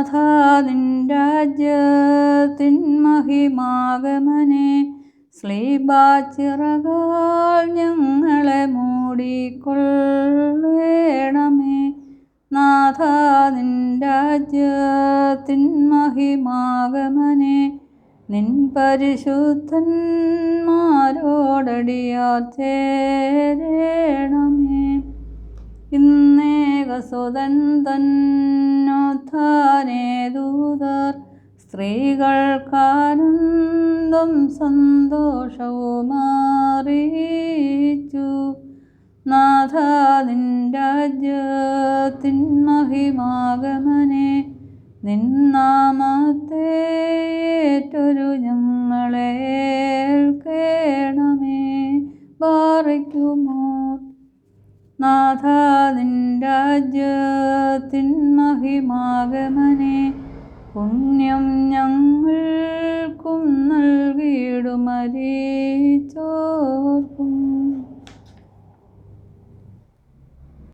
നാഥ നിൻ രാജ്യത്തിൻ മഹിമാഗമനെ ശ്ലീബാച്ചിറകാൽ ഞങ്ങളെ മൂടിക്കൊള്ളേണമേ. നാഥ നിൻ രാജ്യത്തിൻ മഹിമാഗമനെ നിൻ പരിശുദ്ധന്മാരോടടിയാർ ചേരണമേ. ഇന്നേകസുതൻ തന്നോത്ഥാനെ ദൂതർ സ്ത്രീകൾക്കാനന്ദം സന്തോഷവുമറിയിച്ചു. നാഥ നിൻ രാജ്യത്തിൻ മഹിമാഗമനെ നിൻ നാമത്തെ ഏറ്റൊരു ഞങ്ങളെ ഏൽക്കേണമേ. ബാറയ്ക്കുമോ. നാഥ നിൻ രാജ്യത്തിൻ മഹിമാഗമനെ പുണ്യം ഞങ്ങൾക്കും നൽകിയിടുമരിച്ചോർക്കും.